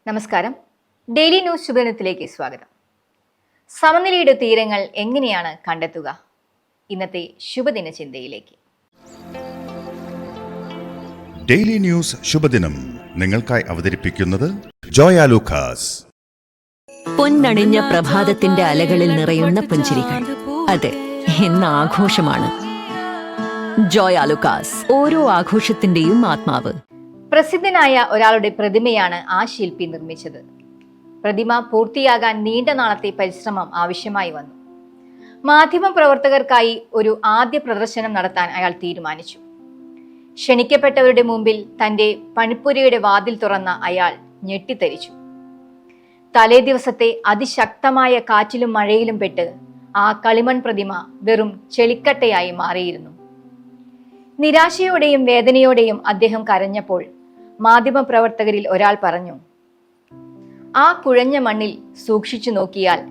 നമസ്കാരം. Daily news ശുഭദിനത്തിലേക്ക് സ്വാഗതം. സമനിലയുടെ തീരങ്ങൾ എങ്ങനെയാണ് കണ്ടെത്തുക? ഇന്നത്തെ ശുഭദിന ചിന്തയിലേക്ക്. ഡെയിലി ന്യൂസ് ശുഭദിനം നിങ്ങൾക്കായി അവതരിപ്പിക്കുന്നത് ജോയ ലൂക്കാസ്. പൊന്നണിഞ്ഞ പ്രഭാതത്തിന്റെ അലകളിൽ നിറയുന്ന പുഞ്ചിരികൾ. അതെ, ഇന്ന് ആഘോഷമാണ്. ജോയ ലൂക്കാസ്, ഓരോ ആഘോഷത്തിന്റെയും ആത്മാവ്. പ്രസിദ്ധനായ ഒരാളുടെ പ്രതിമയാണ് ആ ശില്പി നിർമ്മിച്ചത്. പ്രതിമ പൂർത്തിയാകാൻ നീണ്ട നാളത്തെ പരിശ്രമം ആവശ്യമായി വന്നു. മാധ്യമ പ്രവർത്തകർക്കായി ഒരു ആദ്യ പ്രദർശനം നടത്താൻ അയാൾ തീരുമാനിച്ചു. ക്ഷണിക്കപ്പെട്ടവരുടെ മുമ്പിൽ തന്റെ പണിപ്പുരയുടെ വാതിൽ തുറന്ന അയാൾ ഞെട്ടിത്തരിച്ചു. തലേ ദിവസത്തെ അതിശക്തമായ കാറ്റിലും മഴയിലും പെട്ട് ആ കളിമൺ പ്രതിമ വെറും ചെളിക്കട്ടയായി മാറിയിരുന്നു. നിരാശയോടെയും വേദനയോടെയും അദ്ദേഹം കരഞ്ഞപ്പോൾ മാധ്യമപ്രവർത്തകരിൽ ഒരാൾ പറഞ്ഞു, "ആ കുഴഞ്ഞ മണ്ണിൽ സൂക്ഷിച്ചു നോക്കിയാൽ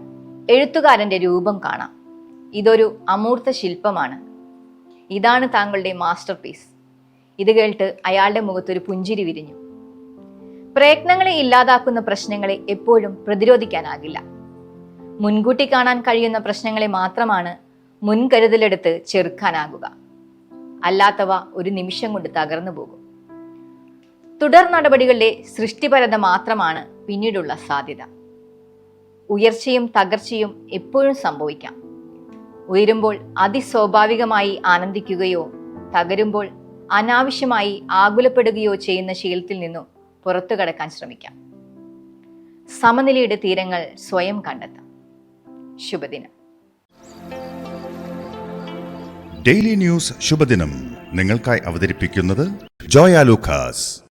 എഴുത്തുകാരന്റെ രൂപം കാണാം. ഇതൊരു അമൂർത്ത ശില്പമാണ്. ഇതാണ് താങ്കളുടെ മാസ്റ്റർ പീസ്." ഇത് കേട്ട് അയാളുടെ മുഖത്തൊരു പുഞ്ചിരി വിരിഞ്ഞു. പ്രയത്നങ്ങളെ ഇല്ലാതാക്കുന്ന പ്രശ്നങ്ങളെ എപ്പോഴും പ്രതിരോധിക്കാനാകില്ല. മുൻകൂട്ടി കാണാൻ കഴിയുന്ന പ്രശ്നങ്ങളെ മാത്രമാണ് മുൻകരുതലെടുത്ത് ചെറുക്കാനാകുക. അല്ലാത്തവ ഒരു നിമിഷം കൊണ്ട് തകർന്നു പോകും. തുടർ നടപടികളുടെ സൃഷ്ടിപരത മാത്രമാണ് പിന്നീടുള്ള സാധ്യത. ഉയർച്ചയും തകർച്ചയും എപ്പോഴും സംഭവിക്കാം. ഉയരുമ്പോൾ അതിസ്വാഭാവികമായി ആനന്ദിക്കുകയോ തകരുമ്പോൾ അനാവശ്യമായി ആകുലപ്പെടുകയോ ചെയ്യുന്ന ശീലത്തിൽ നിന്നും പുറത്തു കടക്കാൻ ശ്രമിക്കാം. സമനിലയുടെ തീരങ്ങൾ സ്വയം കണ്ടെത്താം. ശുഭദിനം. ഡെയിലി ന്യൂസ് ശുഭദിനം നിങ്ങൾക്കായി അവതരിപ്പിക്കുന്നത് ജോയ ലൂക്കാസ്.